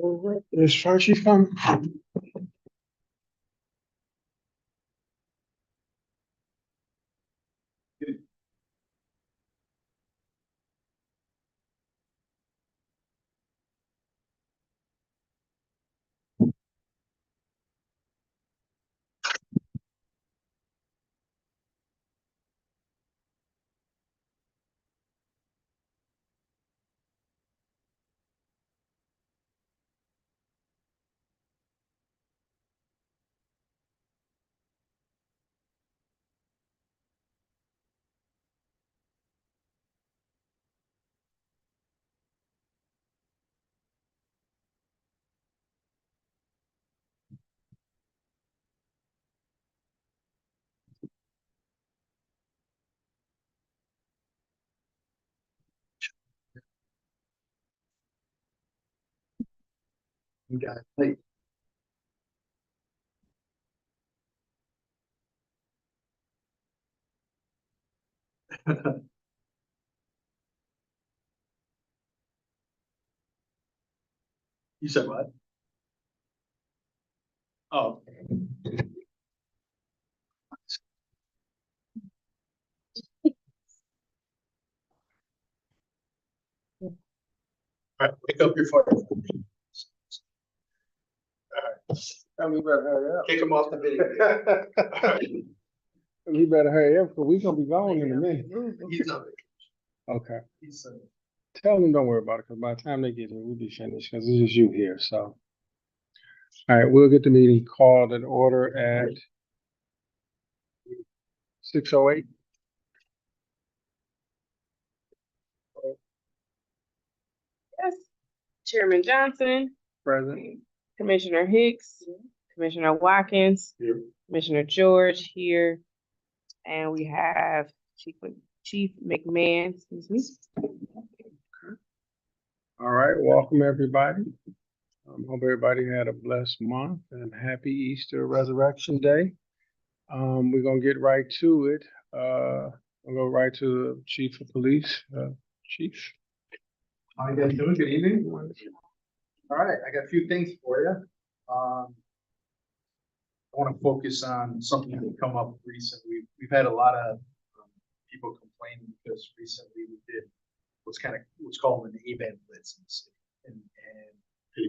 All right, is fire chief come? You got it. You said what? Oh. All right, pick up your fire. All right. I mean, better hurry up. Kick him off the video. We better hurry up because we're gonna be gone in a minute. He's on it. Okay. He's Tell them don't worry about it because by the time they get here, we'll be finished because it's just you here. So, all right, we'll get the meeting called in order at 6:08. Yes. Chairman Johnson, Present. Commissioner Hicks, Commissioner Watkins, Here. Commissioner George here, and we have Chief McMahon, excuse me. All right, welcome everybody. Hope everybody had a blessed month and happy Easter Resurrection Day. We're gonna get right to it. We'll go right to the Chief of Police. Chief. How you guys doing? Good evening. All right, I got a few things for you. I want to focus on something that come up recently. We've had a lot of people complaining because recently we did what's called an A-band blitz in the city. And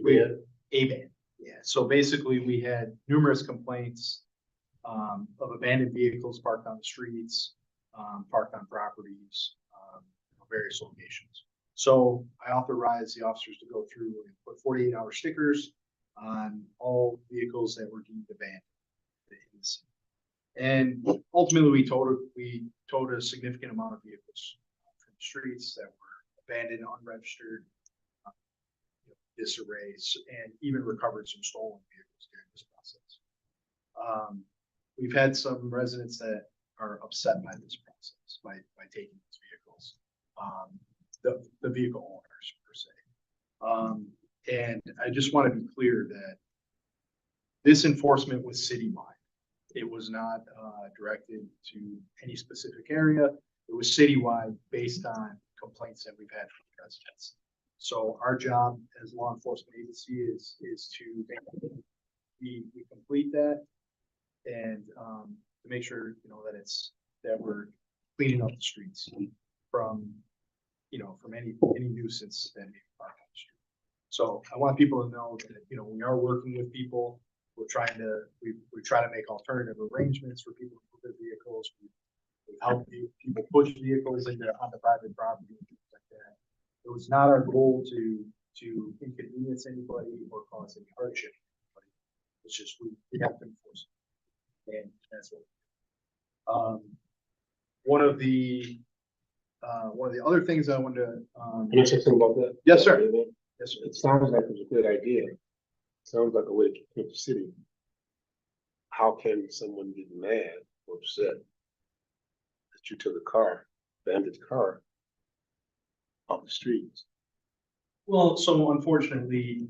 we had A-band, yeah. So basically we had numerous complaints of abandoned vehicles parked on the streets, parked on properties, various locations. So I authorized the officers to go through and put 48-hour stickers on all vehicles that were deemed abandoned in the city. And ultimately, we towed a significant amount of vehicles from the streets that were abandoned, unregistered, disarrays, and even recovered some stolen vehicles during this process. We've had some residents that are upset by this process, by taking these vehicles. The vehicle owners per se. And I just want to be clear that this enforcement was citywide. It was not directed to any specific area. It was citywide based on complaints that we've had from residents. So our job as law enforcement agency is to we complete that and to make sure that we're cleaning up the streets from any nuisance that may be parked on the street. So I want people to know that we are working with people. We try to make alternative arrangements for people to put their vehicles. We help people push vehicles onto private property and things like that. It was not our goal to inconvenience anybody or cause any hardship to anybody. It's just we have to enforce it, and that's what. One of the other things I wanted to. Can I say something about that? Yes, sir. Yes, sir. It sounds like it's a good idea. Sounds like a way to keep the city. How can someone get mad or upset that you took a car, abandoned car, off the streets? Well, so unfortunately,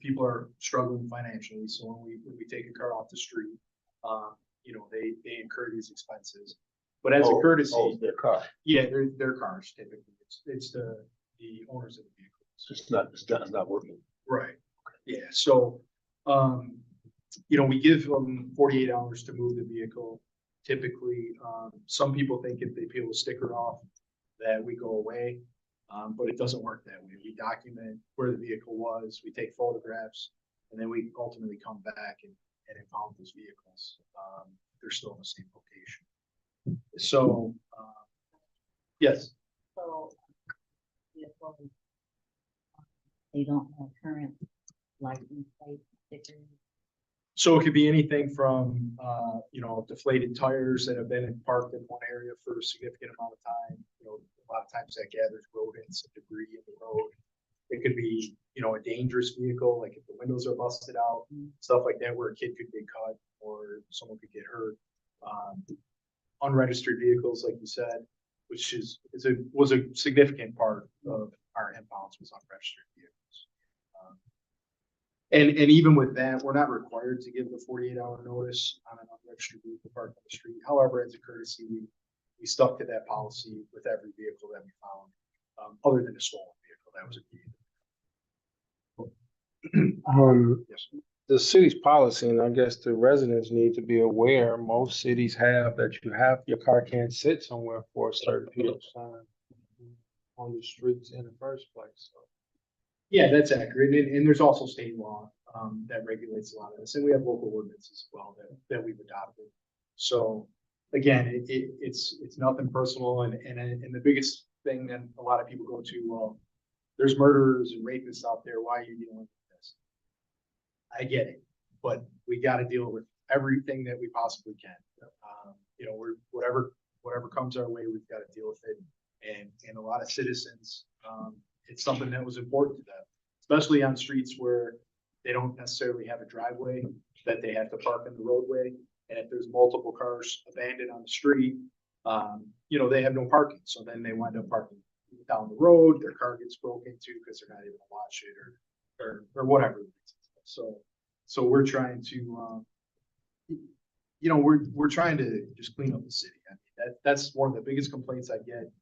people are struggling financially. So when we take a car off the street, they incur these expenses. But as a courtesy, their car. Yeah, their cars typically. It's the owners of the vehicle. It's not working. Right, yeah, so, we give them 48 hours to move the vehicle. Typically, some people think if they peel the sticker off, that we go away. But it doesn't work that way. We document where the vehicle was, we take photographs, and then we ultimately come back and impound those vehicles. They're still in the same location. So, yes. So, they don't have current license plate stickers. So it could be anything from, deflated tires that have been parked in one area for a significant amount of time. A lot of times that gathers rodents and debris in the road. It could be, a dangerous vehicle, like if the windows are busted out, stuff like that, where a kid could get cut or someone could get hurt. Unregistered vehicles, like you said, which was a significant part of our impounds, was unregistered vehicles. And even with that, we're not required to give the 48-hour notice on an unregistered vehicle parked on the street. However, as a courtesy, we stuck to that policy with every vehicle that we found, other than a stolen vehicle. That was a key. Yes. The city's policy, and I guess the residents need to be aware, most cities have that your car can't sit somewhere for a certain period of time on the streets in the first place. So. Yeah, that's accurate. And there's also state law that regulates a lot of this. And we have local ordinances as well that we've adopted. So again, it's nothing personal. And the biggest thing that a lot of people go to, well, there's murderers and rapists out there. Why are you dealing with this? I get it, but we got to deal with everything that we possibly can. We're whatever comes our way, we've got to deal with it. And a lot of citizens, it's something that was important to them, especially on streets where they don't necessarily have a driveway that they have to park in the roadway. And if there's multiple cars abandoned on the street, they have no parking. So then they wind up parking down the road, their car gets broken into because they're not able to watch it or whatever. So we're trying to, we're trying to just clean up the city. I mean, that's one of the biggest complaints I get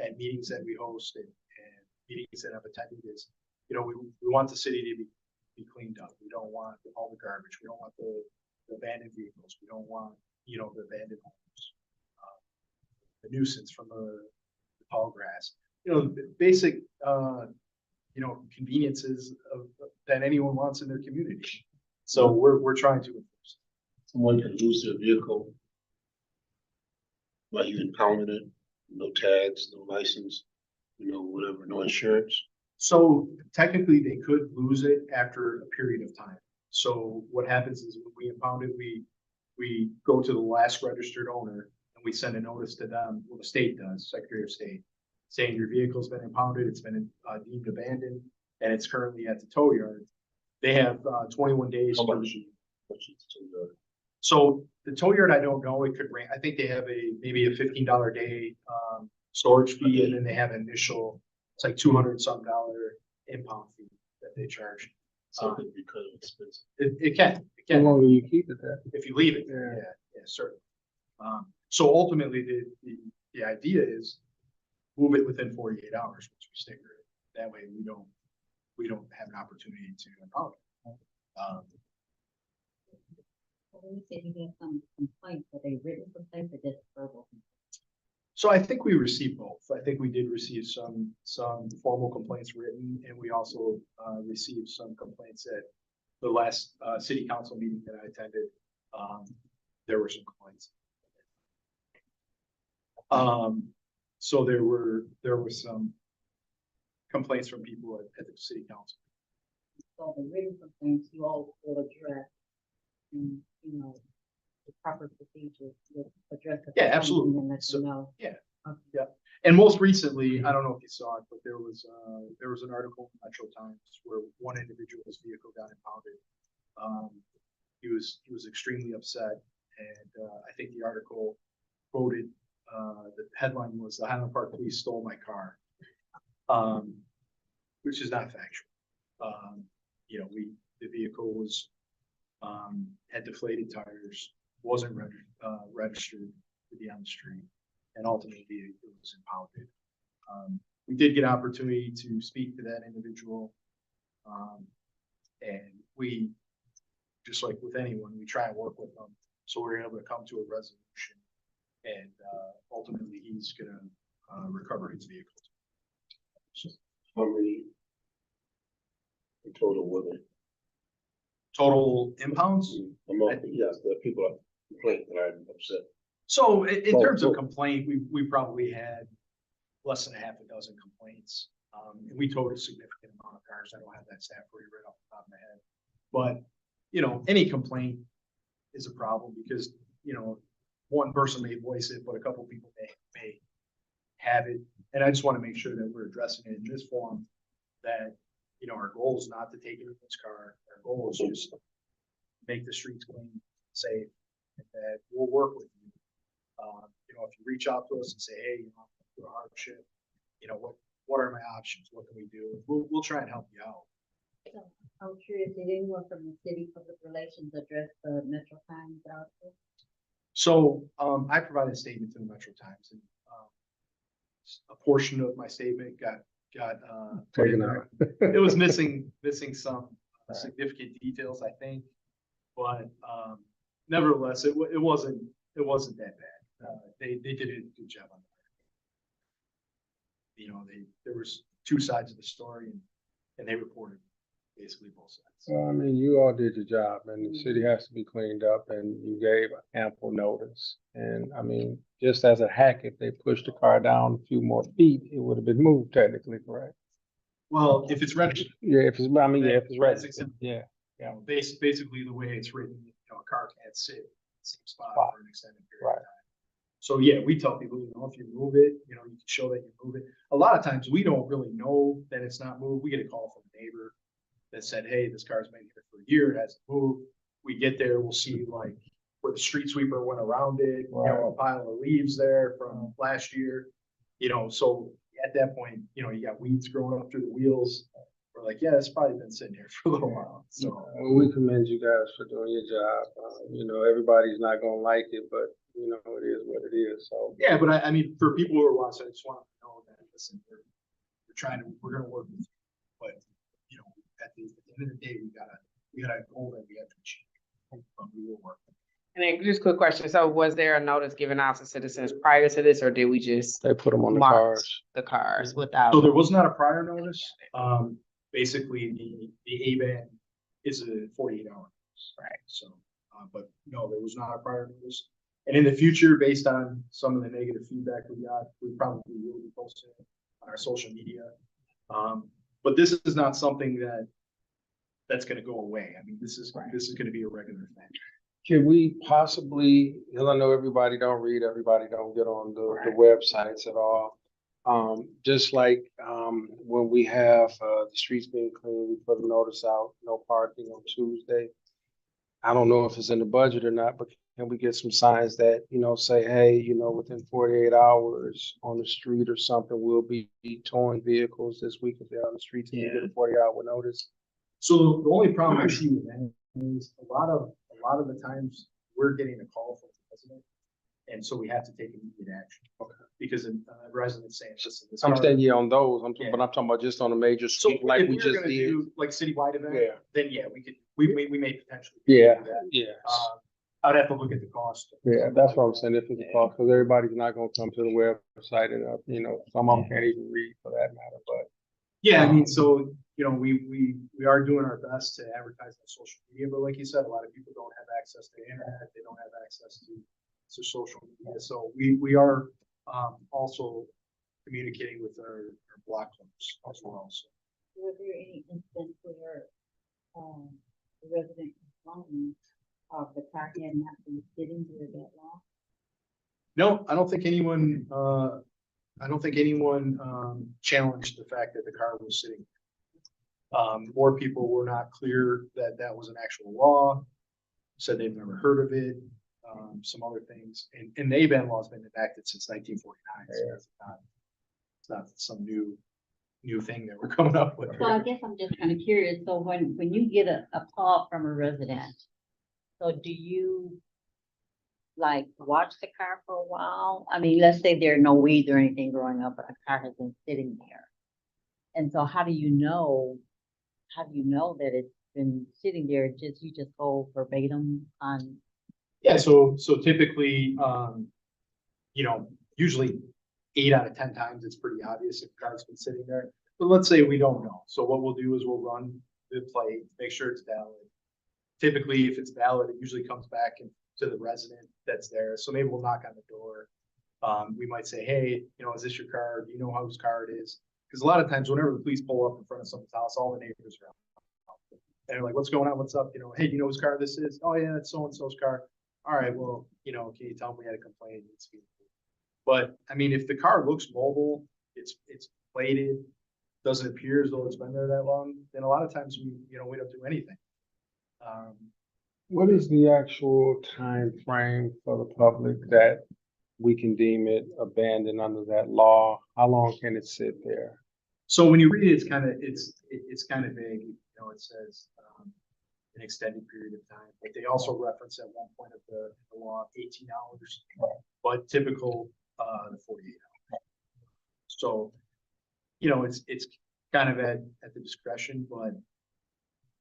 at meetings that we host and meetings that I've attended is, we want the city to be cleaned up. We don't want all the garbage. We don't want the abandoned vehicles. We don't want, the abandoned homes, the nuisance from the tall grass, the basic, conveniences that anyone wants in their community. So we're trying to enforce. Someone can lose their vehicle while you impounded it, no tags, no license, whatever, no insurance. So technically they could lose it after a period of time. So what happens is when we impound it, we go to the last registered owner and we send a notice to them. Well, the state does, Secretary of State, saying your vehicle's been impounded, it's been deemed abandoned, and it's currently at the tow yard. They have 21 days. How much is the tow yard? So the tow yard, I don't know. It could range. I think they have maybe a $15 a day storage fee, and then they have initial. It's like $200 some impound fee that they charge. So it could become expensive. It can. How long do you keep it there? If you leave it. Yeah, certainly. So ultimately, the idea is move it within 48 hours, which we sticker it. That way, we don't have an opportunity to impound it. When you said you had some complaints, are they written complaints or just verbal? So I think we received both. I think we did receive some formal complaints written, and we also received some complaints at the last city council meeting that I attended. There were some complaints. So there were some complaints from people at the city council. So the written complaints you all will address, and the proper procedures will address. Yeah, absolutely. And let So, you know. yeah. Okay. Yeah. And most recently, I don't know if you saw it, but there was an article in Metro Times where one individual's vehicle got impounded. He was extremely upset, and I think the article quoted the headline was "The Highland Park Police Stole My Car," which is not factual. The vehicle was had deflated tires, wasn't registered to be on the street, and ultimately it was impounded. we did get an opportunity to speak to that individual. And we, just like with anyone, we try and work with them. So we're able to come to a resolution, and ultimately he's gonna recover his vehicle. How many in total were there? Total impounds? Among, yes, the people that complained that I'm upset. So in Well, terms of well- complaint, we probably had less than a half a dozen complaints. And we towed a significant amount of cars. I don't have that stat for you right off the top of my head. But, you know, any complaint is a problem because, you know, one person may voice it, but a couple people may have it. And I just want to make sure that we're addressing it in this form, that, you know, our goal is not to take anyone's car. Our goal is just to make the streets clean, safe, and that we'll work with you. You know, if you reach out to us and say, hey, you know, I'm going through a hardship, you know, what are my options? What can we do? We'll try and help you out. So, I'm curious, did anyone from the city public relations address the Metro Times article? So I provided a statement to the Metro Times, and a portion of my statement got put in Taken there. out. It was missing some significant details, I think, but nevertheless, it wasn't that bad. They did a good job on that. You know, there was two sides of the story, and they reported basically both sides. Well, I mean, you all did your job, and the city has to be cleaned up, and you gave ample notice. And I mean, just as a hack, if they pushed the car down a few more feet, it would have been moved technically, correct? Well, if it's registered, Yeah, if it's, I mean, yeah, if it's That's registered, exempt. yeah. you know, basically the way it's written, you know, a car can't sit in the same spot Spot. for an extended period of Right. time. So yeah, we tell people, you know, if you move it, you know, you can show that you move it. A lot of times we don't really know that it's not moved. We get a call from a neighbor that said, hey, this car's been here for a year, it hasn't moved. We get there, we'll see like where the street sweeper went around it, you know, a pile of leaves there from last year. You know, so at that point, you know, you got weeds growing up through the wheels. We're like, yeah, it's probably been sitting here for a little while. So We commend you guys for doing your job. You know, everybody's not gonna like it, but you know, it is what it is, so. yeah, but I mean, for people who are watching, I just want to know that, listen, we're gonna work with you. But, you know, at the end of the day, we got a goal that we have to achieve. But we will work. And then just quick question. So was there a notice given out to citizens prior to this, or did we just They put them on the mark cars. the cars without? So there was not a prior notice. Basically, the A-ban is a 48-hour notice. Right. So, but no, there was not a prior notice. And in the future, based on some of the negative feedback we got, we probably will be posting it on our social media. But this is not something that's gonna go away. I mean, this is gonna be a regular thing. Can we possibly, because I know everybody don't read, everybody don't get on the websites at all. Just like, when we have, the streets being clean, we put a notice out, no parking on Tuesday. I don't know if it's in the budget or not, but can we get some signs that, you know, say, hey, you know, within 48 hours on the street or something, we'll be towing vehicles this week if they're on the streets and you get a 40-hour notice? So the only problem I see with that is a lot of the times we're getting a call from the resident. And so we have to take immediate action. Okay. Because a resident saying, listen, this I'm car- saying, yeah, on those, Yeah. but I'm talking about just on a major So street like if we were just gonna did. do like citywide event, Yeah. then yeah, we may potentially. Yeah, do that. yeah. I'd have to look at the cost. Yeah, that's what I'm saying, if it's a cost, because everybody's not gonna come to the website and, you know, some of them can't even read for that matter, but. Yeah, I mean, so, you know, we are doing our best to advertise on social media, but like you said, a lot of people don't have access to the internet, they don't have access to social media, so we are also communicating with our block clubs as well, so. Was there any instance where, the resident complained of the car had not been sitting there that long? No, I don't think anyone challenged the fact that the car was sitting. More people were not clear that that was an actual law, said they've never heard of it, some other things. And the A-ban law has been enacted since 1949. So it's not some new thing that we're coming up with. So I guess I'm just kind of curious, so when you get a call from a resident, so do you like watch the car for a while? I mean, let's say there are no weeds or anything growing up, but a car has been sitting there. And so how do you know that it's been sitting there? You just go verbatim on, Yeah, so typically, you know, usually 8 out of 10 times, it's pretty obvious if the car's been sitting there. But let's say we don't know. So what we'll do is we'll run the plate, make sure it's valid. Typically, if it's valid, it usually comes back to the resident that's there. So maybe we'll knock on the door. We might say, hey, you know, is this your car? Do you know whose car it is? Because a lot of times, whenever the police pull up in front of someone's house, all the neighbors are out. And they're like, what's going on? What's up? You know, hey, do you know whose car this is? Oh, yeah, it's so-and-so's car. All right, well, you know, can you tell them we had a complaint? But I mean, if the car looks mobile, it's plated, doesn't appear as though it's been there that long, then a lot of times we don't do anything. What is the actual time frame for the public that we can deem it abandoned under that law? How long can it sit there? So when you read it, it's kind of vague. You know, it says an extended period of time, but they also reference at one point of the law 18 hours, but typical 48 hours. So, you know, it's kind of at the discretion, but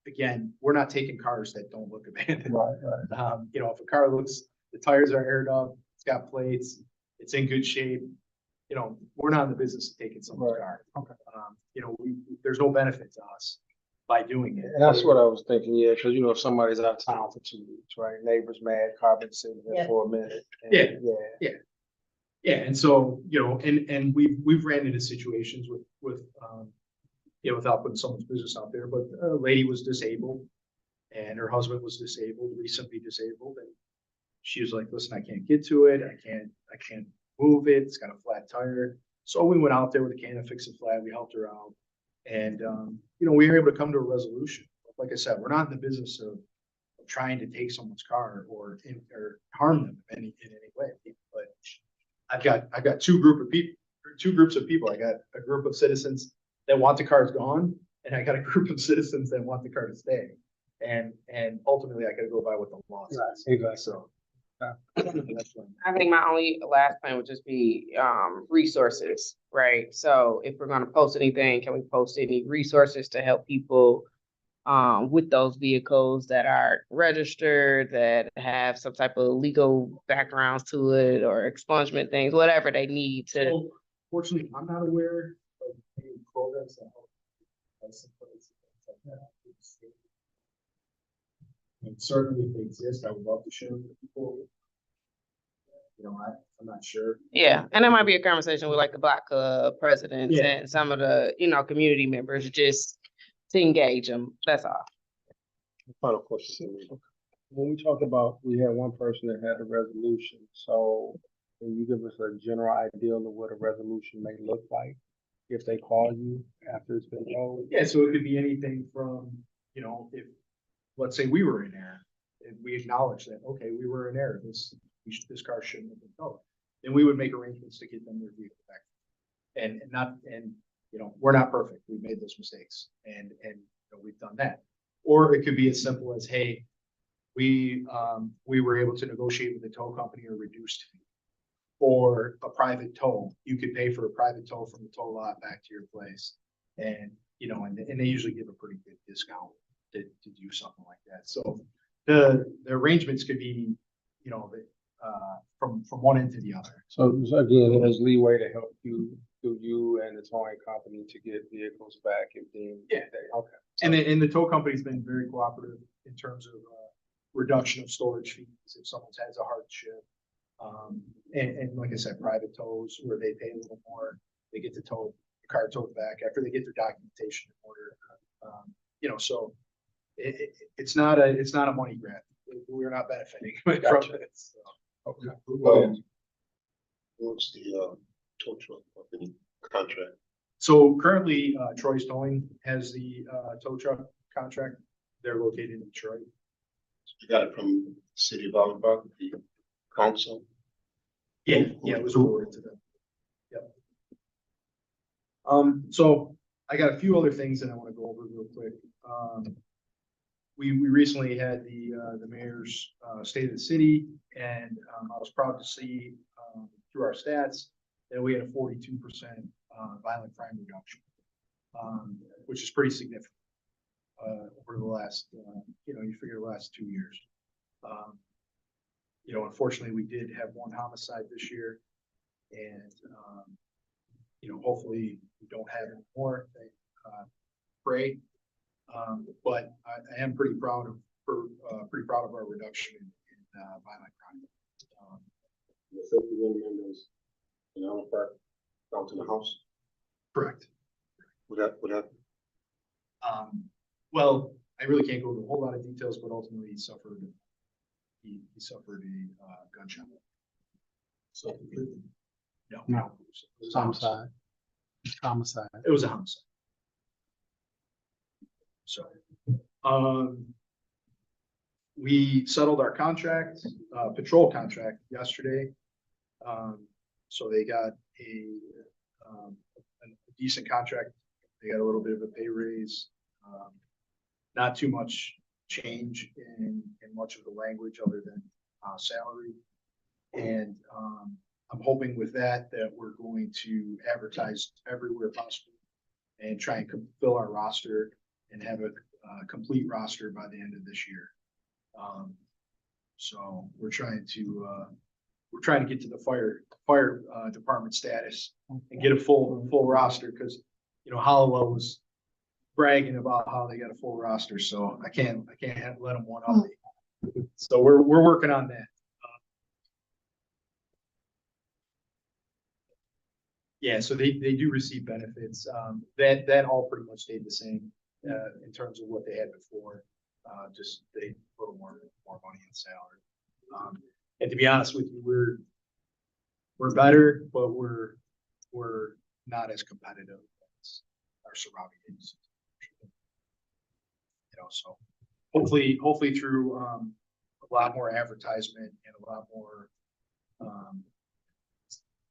again, we're not taking cars that don't look abandoned. Right. You know, if a car looks, the tires are aired up, it's got plates, it's in good shape. You know, we're not in the business of taking someone's car. Okay. You know, there's no benefit to us by doing it. And that's what I was thinking, yeah, because you know, if somebody's out of town for 2 weeks, right? Neighbors mad, car been sitting there Yeah. for a minute. Yeah. Yeah, and so, you know, and we've ran into situations with you know, without putting someone's business out there, but a lady was disabled and her husband was disabled, recently disabled, and she was like, listen, I can't get to it, I can't move it, it's got a flat tire. So we went out there with a can of Fix It Flat, we helped her out, and you know, we were able to come to a resolution. Like I said, we're not in the business of trying to take someone's car or harm them in any way, but I've got two groups of people. I got a group of citizens that want the cars gone, and I got a group of citizens that want the car to stay. And ultimately, I got to go by what the law says. Right, exactly. So I think my only last point would just be resources, right? So if we're gonna post anything, can we post any resources to help people with those vehicles that are registered, that have some type of legal backgrounds to it, or expungement things, whatever they need to. So, fortunately, I'm not aware of any programs that help license plates and things like that. And certainly, if they exist, I would love to share them with people. You know, I'm not sure. Yeah, and it might be a conversation with like the Black Club presidents Yeah. and some of the, you know, community members, just to engage them. That's all. Final question. When we talked about, we had one person that had a resolution, so can you give us a general idea of what a resolution may look like if they call you after it's been told? Yeah, so it could be anything from, you know, if, let's say we were in error, and we acknowledge that, okay, we were in error, this car shouldn't have been towed. Then we would make arrangements to get them their vehicle back. And you know, we're not perfect, we've made those mistakes, and you know, we've done that. Or it could be as simple as, hey, we were able to negotiate with the tow company a reduced fee. Or a private tow, you could pay for a private tow from the tow lot back to your place. And, you know, and they usually give a pretty good discount to do something like that. So the arrangements could be, you know, from one end to the other. So again, there's leeway to help you, through you and the towing company, to get vehicles back if deemed. Yeah. Okay. And the tow company's been very cooperative in terms of reduction of storage fees if someone has a hardship. And like I said, private tows where they pay a little more, they get the car towed back after they get their documentation in order. You know, so it's not a money grab. We're not benefiting from it. So. Okay. What's the tow truck company contract? So currently, Troy's Towing has the tow truck contract. They're located in Detroit. You got it from the city of Allenbach, the council? Yeah, it was awarded to them. Yep. So I got a few other things that I want to go over real quick. we recently had the mayor's, state of the city, and, I was proud to see, through our stats that we had a 42%, violent crime reduction, which is pretty significant, over the last, you figure the last 2 years. Unfortunately, we did have one homicide this year, and, hopefully we don't have any more. Pray. But I am pretty proud of our reduction in violent crime. The 51 members in Allen Park down to the house. Correct. What happened? Well, I really can't go into a whole lot of details, but ultimately he suffered a gunshot. So No, No. it was a Homicide. Homicide. It was a homicide. So, we settled our contract, patrol contract yesterday. So they got a decent contract. They got a little bit of a pay raise. Not too much change in much of the language other than salary. And I'm hoping with that we're going to advertise everywhere possible and try and fill our roster and have a complete roster by the end of this year. So we're trying to get to the fire department status and get a full roster, because Hollowell was bragging about how they got a full roster, so I can't let them one up me. So we're working on that. Yeah, so they do receive benefits. That all pretty much stayed the same in terms of what they had before. Just they a little more money in salary. And to be honest with you, we're better, but we're not as competitive as our surrounding agencies. So hopefully through a lot more advertisement and a lot more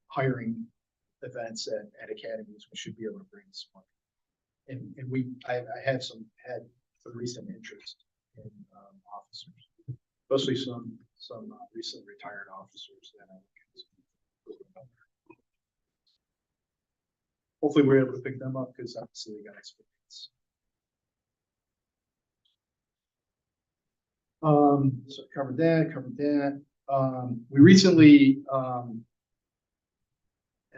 hiring events at academies, we should be able to bring this money. And I had some recent interest in officers, especially some recent retired officers that I hopefully we're able to pick them up, because obviously they got experience. So covered that. We recently, and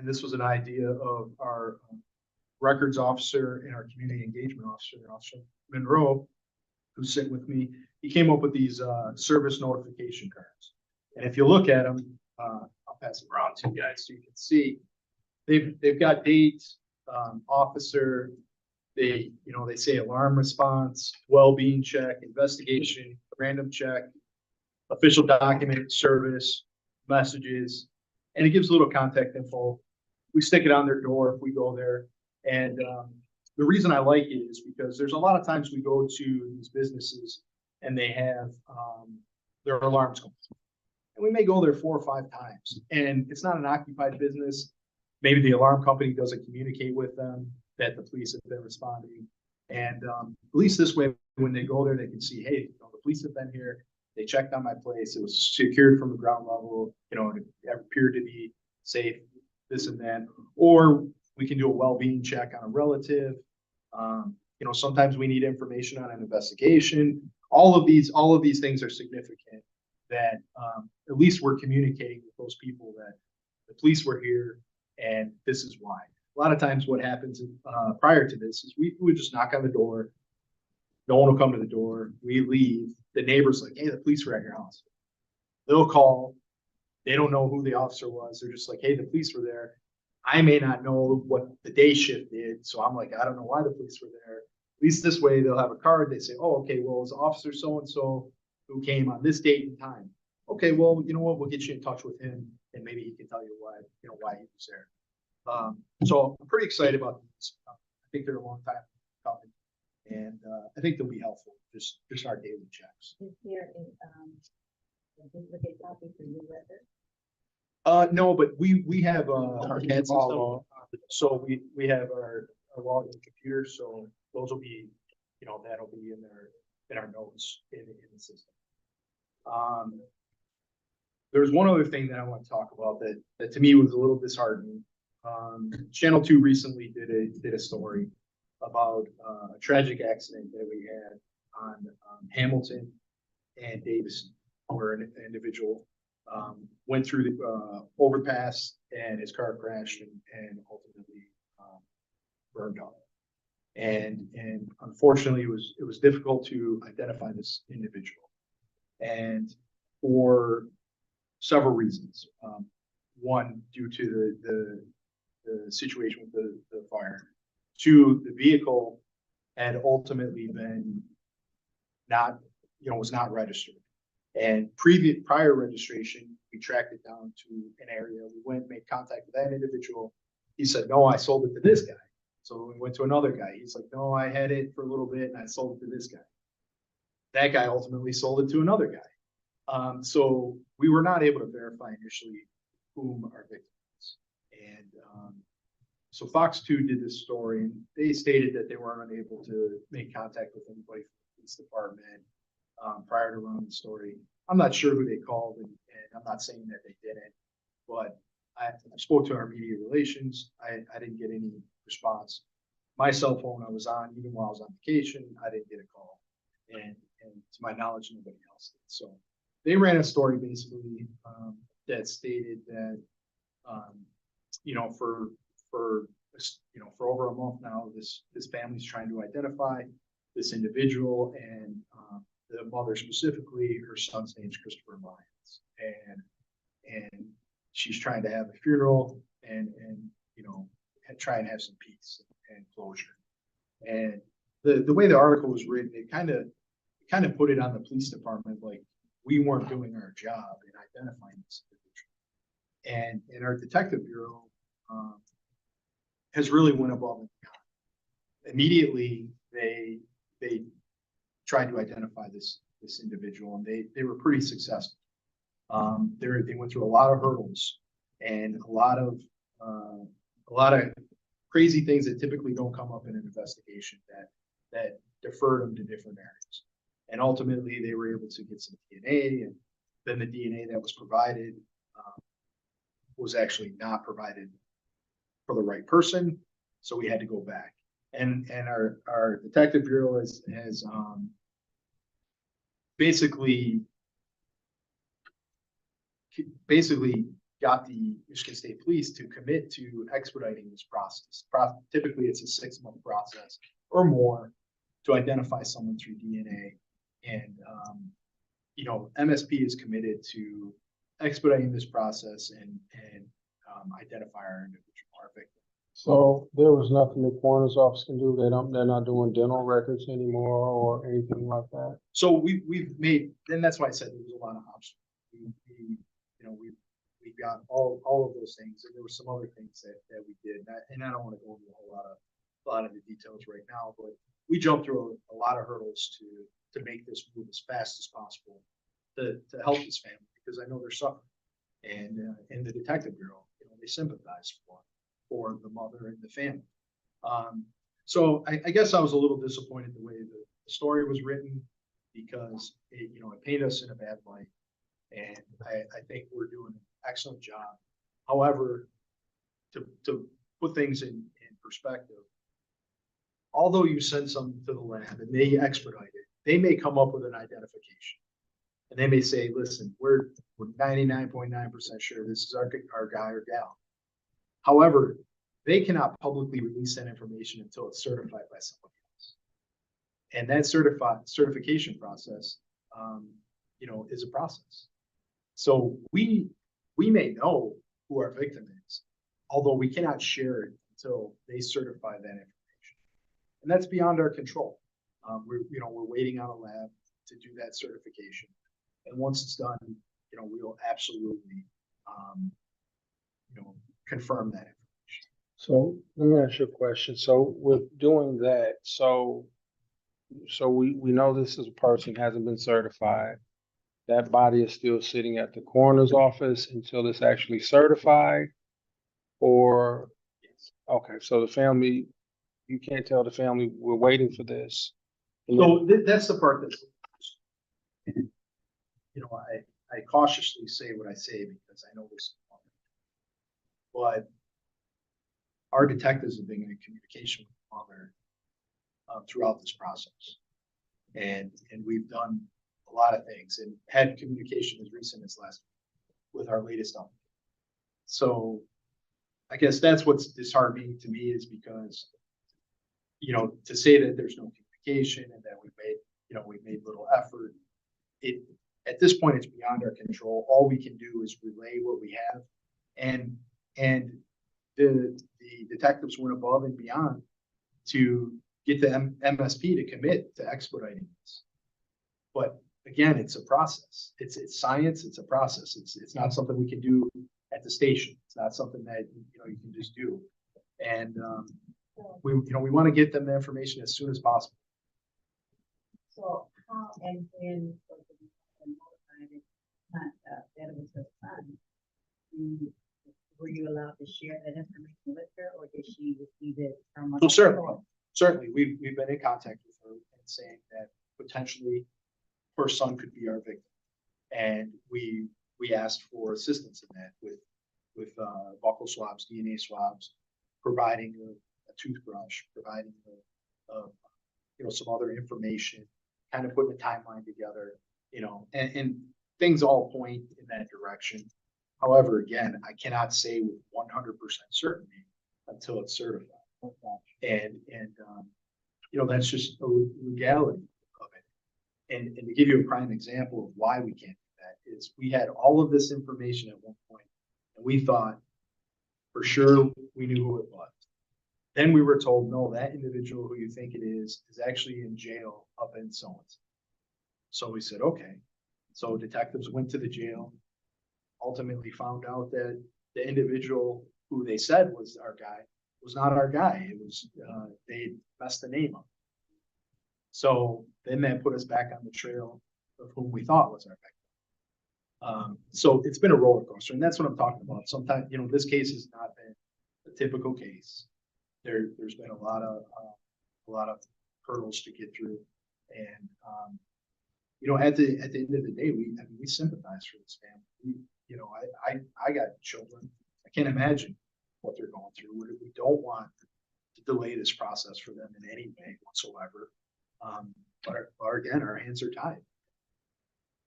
this was an idea of our records officer and our community engagement officer, Officer Monroe, who's sitting with me. He came up with these service notification cards. And if you look at them, I'll pass them around to you guys so you can see. They've got dates, officer, they say alarm response, well-being check, investigation, random check, official document, service, messages, and it gives a little contact info. We stick it on their door if we go there. And the reason I like it is because there's a lot of times we go to these businesses and they have their alarms going. And we may go there 4 or 5 times, and it's not an occupied business. Maybe the alarm company doesn't communicate with them that the police have been responding. And at least this way, when they go there, they can see, hey, the police have been here. They checked on my place. It was secured from the ground level. It appeared to be safe, this and that. Or we can do a well-being check on a relative. Sometimes we need information on an investigation. All of these things are significant, that at least we're communicating with those people that the police were here and this is why. A lot of times what happens prior to this is we would just knock on the door. No one will come to the door. We leave. The neighbor's like, hey, the police were at your house. They'll call. They don't know who the officer was. They're just like, hey, the police were there. I may not know what the day shift did. So I'm like, I don't know why the police were there. At least this way they'll have a card. They say, oh, okay, well, it's Officer so-and-so who came on this date and time. Okay, well, you know what? We'll get you in touch with him and maybe he can tell you why he was there. So I'm pretty excited about these. I think they're a long time coming, and I think they'll be helpful. Just our daily checks. Is there a duplicate copy for you, Letter? No, but we have our CAD system. So we have our login computer. So those will be, that'll be in there in our notes in the system. There's one other thing that I want to talk about that to me was a little disheartening. Channel 2 recently did a story about a tragic accident that we had on Hamilton and Davison, where an individual went through the overpass and his car crashed and ultimately burned up. And unfortunately, it was difficult to identify this individual, and for several reasons. One, due to the situation with the fire. Two, the vehicle had ultimately been not, was not registered. And prior registration, we tracked it down to an area. We went, made contact with that individual. He said, no, I sold it to this guy. So we went to another guy. He's like, no, I had it for a little bit and I sold it to this guy. That guy ultimately sold it to another guy. So we were not able to verify initially whom our victim was. And so Fox 2 did this story, and they stated that they were unable to make contact with anybody from the police department prior to running the story. I'm not sure who they called, and I'm not saying that they didn't, but I spoke to our media relations. I didn't get any response. My cell phone I was on, even while I was on vacation, I didn't get a call. And to my knowledge, nobody else did. So they ran a story basically that stated that, for over a month now, this family's trying to identify this individual, and the mother specifically, her son's name is Christopher Lyons, and she's trying to have a funeral and try and have some peace and closure. And the way the article was written, it kind of put it on the police department like we weren't doing our job in identifying this individual. And our detective bureau has really went above and beyond. Immediately, they tried to identify this individual, and they were pretty successful. They went through a lot of hurdles and a lot of crazy things that typically don't come up in an investigation that deferred them to different areas. And ultimately, they were able to get some DNA, and then the DNA that was provided was actually not provided for the right person, so we had to go back. And our detective bureau has basically got the Michigan State Police to commit to expediting this process. Typically, it's a 6-month process or more to identify someone through DNA. And MSP is committed to expediting this process and identify our individual, our victim. So there was nothing the coroner's office can do. They're not doing dental records anymore or anything like that. So we've made, and that's why I said there was a lot of options. We got all of those things, and there were some other things that we did. And I don't want to go into a lot of the details right now, but we jumped through a lot of hurdles to make this move as fast as possible to help this family, because I know they're suffering. And in the detective bureau, they sympathize for the mother and the family. So I guess I was a little disappointed the way the story was written, because it painted us in a bad light. And I think we're doing an excellent job. However, to put things in perspective, although you send something to the lab and they expedite it, they may come up with an identification. And they may say, listen, we're 99.9% sure this is our guy or gal. However, they cannot publicly release that information until it's certified by somebody else. And that certification process, is a process. So we may know who our victim is, although we cannot share it until they certify that information. And that's beyond our control. We're waiting on a lab to do that certification. And once it's done, we will absolutely, confirm that information. So let me ask you a question. So with doing that, so we know this is a person who hasn't been certified. That body is still sitting at the coroner's office until it's actually certified, or okay, so the family, you can't tell the family we're waiting for this. So that's the part that's, you know, I cautiously say what I say because I know this. But our detectives have been in communication with the mother throughout this process. And we've done a lot of things and had communication as recent as last week with our latest update. So I guess that's what's disheartening to me is because, you know, to say that there's no communication and that we made little effort, at this point, it's beyond our control. All we can do is relay what we have. And the detectives went above and beyond to get the MSP to commit to expediting this. But again, it's a process. It's science. It's a process. It's not something we can do at the station. It's not something that you can just do. And we want to get them the information as soon as possible. So how and when was the notified that it was her son? Were you allowed to share that information with her, or did she receive it from? Well, certainly, we've been in contact with her and saying that potentially her son could be our victim, and we asked for assistance in that with buccal swabs, DNA swabs, providing a toothbrush, providing some other information, kind of putting a timeline together, and things all point in that direction. However, again, I cannot say with 100% certainty until it's certified. And that's just the legality of it. And to give you a prime example of why we can't do that is we had all of this information at one point, and we thought for sure we knew who it was. Then we were told, no, that individual who you think it is actually in jail up in so-and-so. So we said, okay. So detectives went to the jail, ultimately found out that the individual who they said was our guy was not our guy. It was, they messed the name up. So then that put us back on the trail of whom we thought was our victim. So it's been a roller coaster, and that's what I'm talking about. Sometimes, this case has not been a typical case. There's been a lot of hurdles to get through, and at the end of the day, we sympathize for this family. I got children. I can't imagine what they're going through. We don't want to delay this process for them in any way whatsoever. But again, our hands are tied.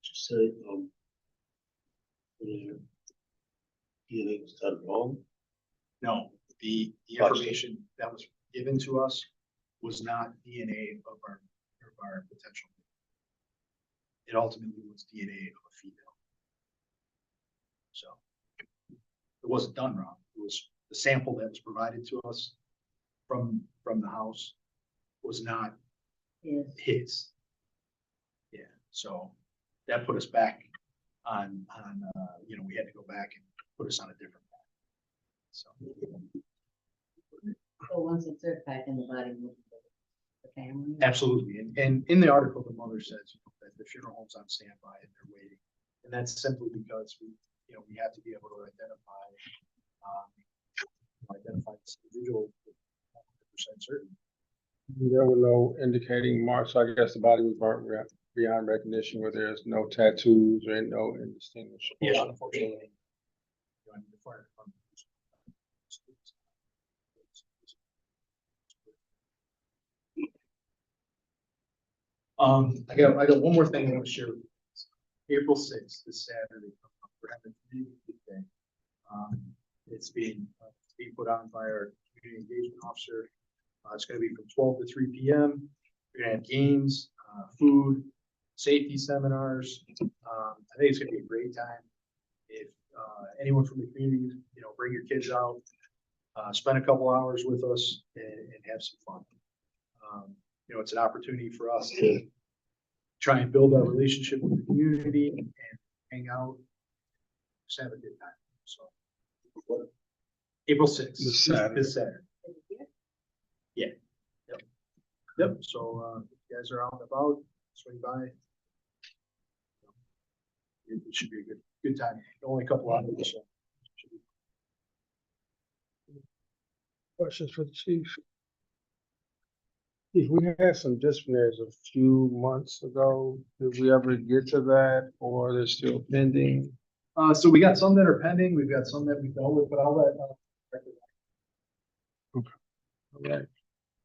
Just say, DNA was done wrong. No, the information that was given to us was not DNA of our potential. It ultimately was DNA of a female. So it wasn't done wrong. It was the sample that was provided to us from the house was not his. Yeah. So that put us back on we had to go back and put us on a different path. So once it's certified, then the body moves to the family. absolutely. And in the article, the mother says that the funeral home's on standby and they're waiting. And that's simply because we have to be able to identify this individual with 100% certainty. There were no indicating marks. So I guess the body was burnt beyond recognition, where there's no tattoos or no indistinguishable. Yeah, unfortunately. I got one more thing I want to share with you. April 6th, this Saturday, we're having a community day. It's being put on by our community engagement officer. It's going to be from 12 to 3 p.m. We're going to have games, food, safety seminars. I think it's going to be a great time. If anyone from the community, bring your kids out, spend a couple hours with us and have some fun. It's an opportunity for us to try and build our relationship with the community and hang out, just have a good time. So April 6th, this Saturday. Yeah. Yep. So if you guys are out and about, swing by. It should be a good time. Only a couple hours. So. Questions for the chief? We had some disciplinaries a few months ago. Did we ever get to that or they're still pending? So we got some that are pending, we've got some that we dealt with, but I'll let, All right,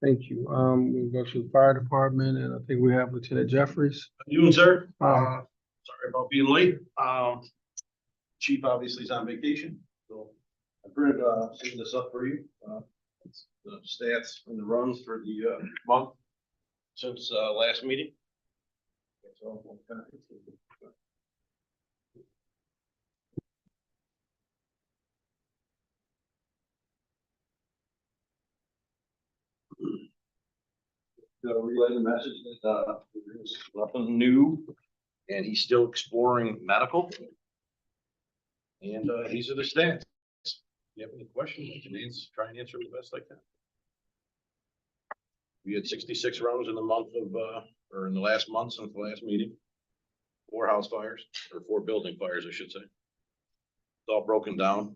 thank you. We'll go to the fire department and I think we have Lieutenant Jeffries. You, sir. Hi. Sorry about being late. Chief obviously is on vacation, so I printed, setting this up for you. It's the stats and the runs for the, month since, last meeting. So, relay the message that, there's nothing new and he's still exploring medical. And these are the stats. If you have any questions, I can try and answer them the best I can. We had 66 rounds in the month of, or in the last month since the last meeting. 4 house fires, or 4 building fires, I should say. It's all broken down.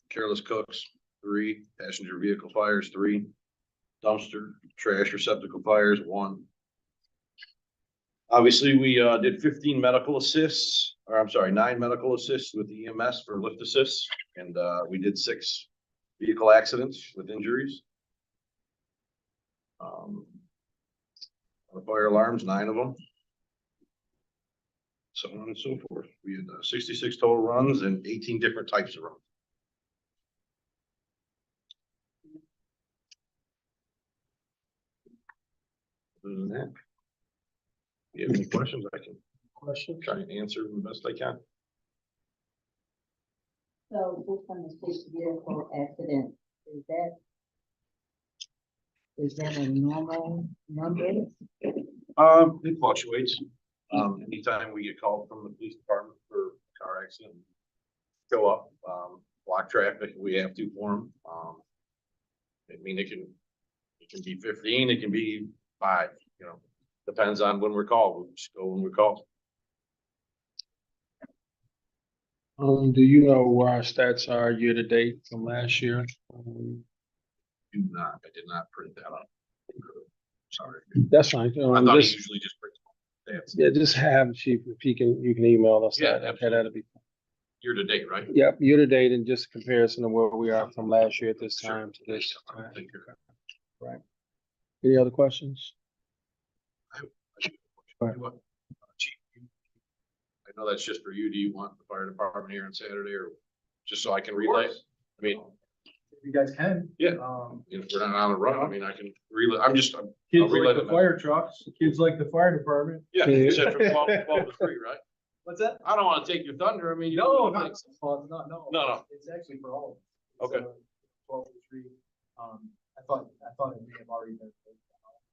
Careless cooks, 3. Passenger vehicle fires, 3. Dumpster, trash receptacle fires, 1. Obviously, we did 15 medical assists, or I'm sorry, 9 medical assists with the EMS for lift assists, and we did 6 vehicle accidents with injuries. Fire alarms, 9 of them. So on and so forth. We had 66 total runs and 18 different types of runs. Other than that, if you have any questions, I can try and answer them the best I can. So this one, the six vehicle accident, is that a normal number? It fluctuates. Anytime we get called from the police department for a car accident, show up, block traffic, we have to for them. I mean, it can be 15, it can be 5, you know, depends on when we're called. We'll just go when we're called. Do you know where our stats are year to date from last year? Do not, I did not print that out. Sorry. That's fine. I thought he Just, usually just prints stats. yeah, just have Chief, if you can email us Yeah, that. Okay, absolutely. that'll be. Year to date, right? Yep, year to date and just comparison of where we are from last year at this Sure. time to this I time. think you're- Right. Any other questions? Chief, I know that's just for you. Do you want the fire department here on Saturday or just so I can relay? I mean, if you guys can. Yeah. if we're not on a run, I mean, I can relay. I'm Kids relay like the the fire trucks, kids like the fire department. yeah, you said from 12 to 3, right? What's that? I don't want to take your thunder. I mean, No, not, it's not, no. No. It's actually for all of them. It's, Okay. 12 to 3. I thought it may have already been.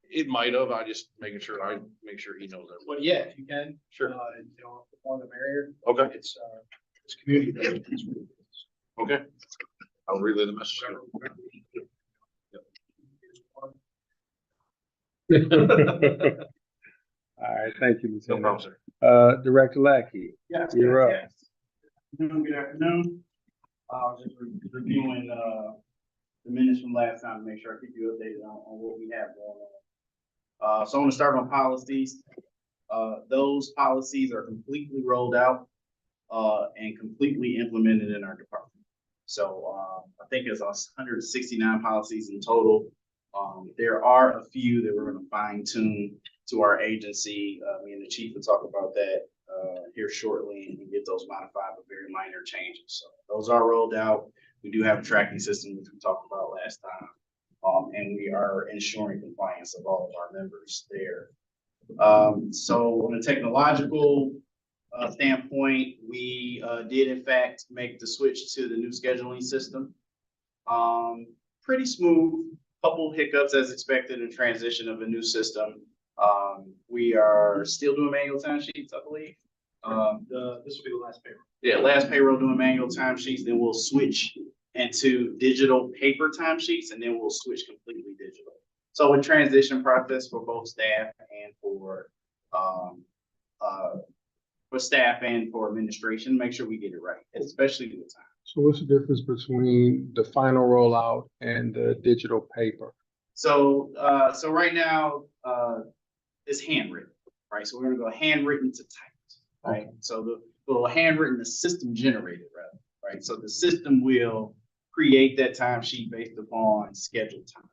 It might have. I just making sure make sure he knows that. But yeah, if you can. Sure. You know, the more the merrier. Okay. It's community. based. Okay. I'll relay the message. All right, thank you, No Lieutenant. problem, sir. Director Lackey, Yes. you're up. yes. Good afternoon. I was just reviewing, the minutes from last time to make sure I keep you updated on what we have going on. So I'm gonna start on policies. Those policies are completely rolled out, and completely implemented in our department. So, I think it's 169 policies in total. There are a few that we're gonna fine tune to our agency. Me and the chief will talk about that here shortly and get those modified, but very minor changes. So those are rolled out. We do have a tracking system, which we talked about last time. And we are ensuring compliance of all of our members there. So on a technological standpoint, we did in fact make the switch to the new scheduling system. Pretty smooth, couple hiccups as expected in transition of a new system. We are still doing manual timesheets, I believe. This will be the last payroll. Yeah, last payroll doing manual timesheets, then we'll switch into digital paper timesheets, and then we'll switch completely digital. So a transition process for both staff and for staff and for administration, make sure we get it right, especially with time. So what's the difference between the final rollout and the digital paper? So, so right now, it's handwritten, right? So we're gonna go handwritten to typed, right? So the little handwritten, the system generated rather, right? So the system will create that timesheet based upon scheduled time,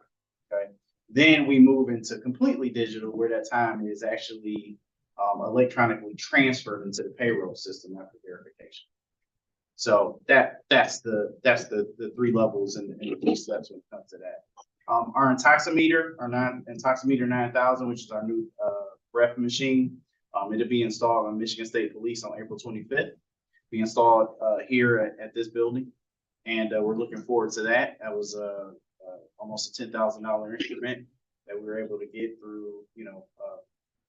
okay? Then we move into completely digital where that time is actually electronically transferred into the payroll system after verification. So that's the three levels and the three steps when it comes to that. Our intoximeter, intoximeter 9000, which is our new ref machine, it'll be installed on Michigan State Police on April 25th. Be installed here at this building, and we're looking forward to that. That was almost a $10,000 instrument that we were able to get through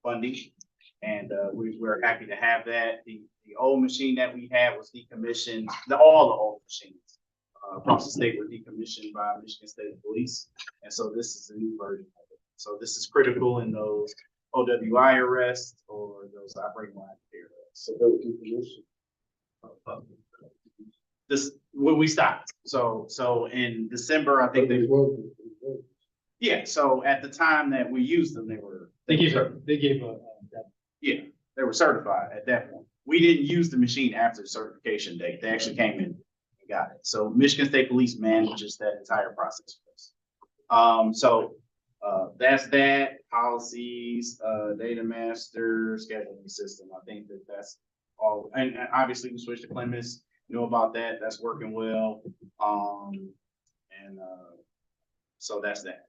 funding, and we're happy to have that. The old machine that we had was decommissioned. All the old machines across the state were decommissioned by Michigan State Police, and so this is a new version of it. So this is critical in those OWI arrests or those operating line arrests. So that was decommissioned. This when we stopped. So in December, I think yeah. So at the time that we used them, they gave they were certified at that point. We didn't use the machine after the certification date. They actually came in and got it. So Michigan State Police manages that entire process for us. So that's that. Policies, data master, scheduling system. I think that's all. And obviously we switched to Clemens. You know about that. That's working well. So that's that.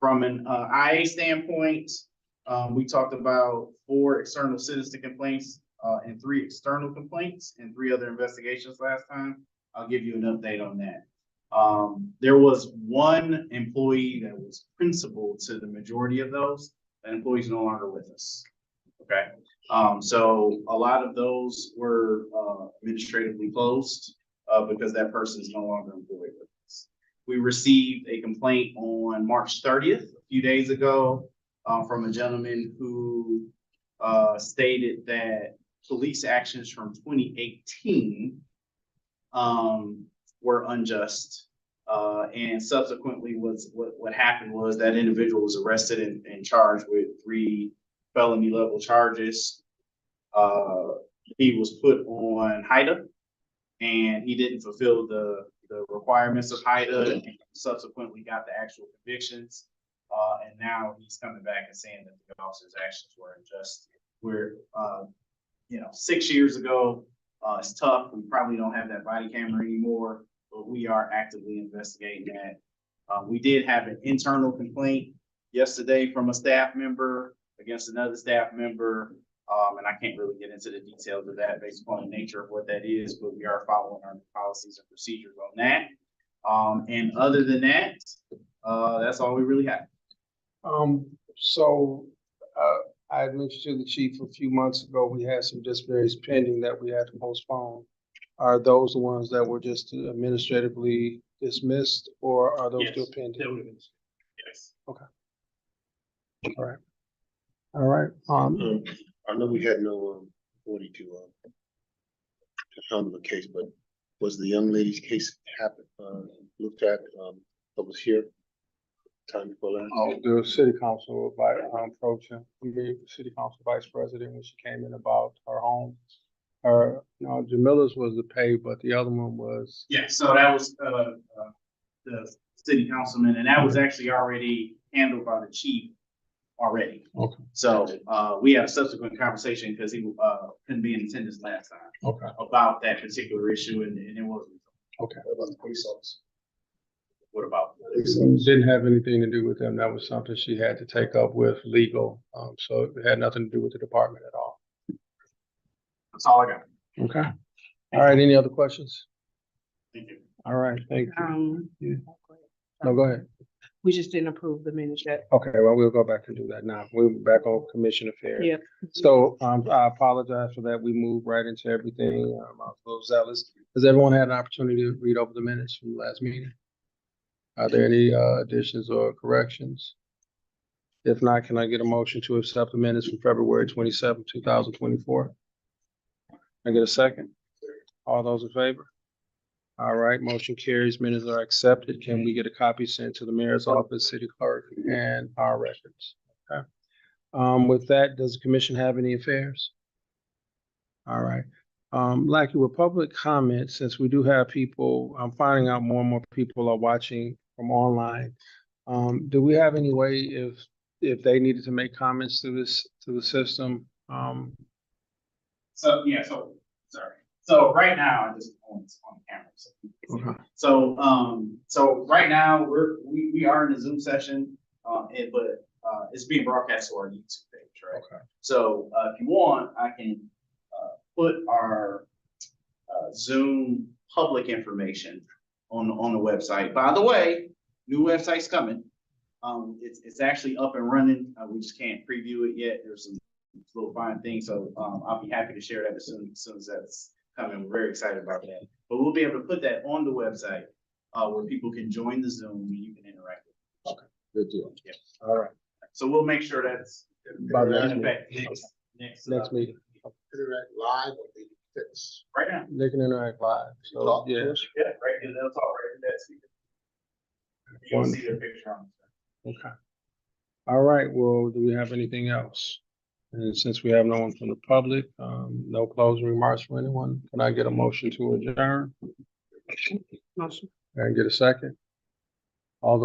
From an IA standpoint, we talked about 4 external citizen complaints and 3 external complaints and 3 other investigations last time. I'll give you an update on that. There was 1 employee that was principal to the majority of those. That employee is no longer with us. Okay. So a lot of those were administratively closed because that person is no longer employed with us. We received a complaint on March 30th, a few days ago, from a gentleman who stated that police actions from 2018 were unjust. And subsequently what happened was that individual was arrested and charged with 3 felony level charges. He was put on HIDA and he didn't fulfill the requirements of HIDA and subsequently got the actual convictions. And now he's coming back and saying that the officer's actions were unjust. We're, 6 years ago, it's tough. We probably don't have that body camera anymore, but we are actively investigating that. We did have an internal complaint yesterday from a staff member against another staff member. And I can't really get into the details of that based upon the nature of what that is, but we are following our policies and procedures on that. And other than that, that's all we really have. I had mentioned to the chief a few months ago, we had some disciplinaries pending that we had to postpone. Are those the ones that were just administratively dismissed, or are those still pending? Yes. Okay. All right. All right. I know we had no authority to handle the case, but was the young lady's case looked at that was here time before last? Oh, the city council city council vice president, when she came in about her home. Jamila's was the pay, but the other one was. Yeah, so that was the city councilman, and that was actually already handled by the chief already. Okay. So we had a subsequent conversation because he couldn't be in attendance last time. Okay. About that particular issue, and it wasn't. Okay. What about the police officer? What about? Didn't have anything to do with them. That was something she had to take up with legal. So it had nothing to do with the department at all. That's all I got. Okay. All right. Any other questions? Thank you. All right. Thank you. No, go ahead. We just didn't approve the minutes yet. Okay. Well, we'll go back and do that now. We're back on commission affairs. Yep. So I apologize for that. We moved right into everything. I was a little zealous. Has everyone had an opportunity to read over the minutes from the last meeting? Are there any additions or corrections? If not, can I get a motion to accept the minutes from February 27, 2024? Can I get a second? All those in favor? All right, motion carries, minutes are accepted. Can we get a copy sent to the mayor's office, city clerk, and our records? Okay. With that, does the commission have any affairs? All right. Like with public comment, since we do have people, I'm finding out more and more people are watching from online. Do we have any way if they needed to make comments to the system? So, yeah, sorry. So right now, I just on camera. Okay. So right now, we are in a Zoom session, but it's being broadcast to our YouTube page, right? Okay. So, if you want, I can, put our, Zoom public information on the website. By the way, new website's coming. It's actually up and running. We just can't preview it yet. There's some little fine things, so, I'll be happy to share that as soon as that's coming. We're very excited about that. But we'll be able to put that on the website, where people can join the Zoom and you can interact with it. Good deal. Yeah. All right. So we'll make sure that's By the in next meeting. effect next Meeting. Interact live or they fix. right now. They can interact live. So, Talk to yeah. us. Yeah, right, and they'll talk right to that speaker. You'll see their picture on the screen. Okay. All right, well, do we have anything else? And since we have no one from the public, no closing remarks from anyone, can I get a motion to adjourn? Motion. And get a second?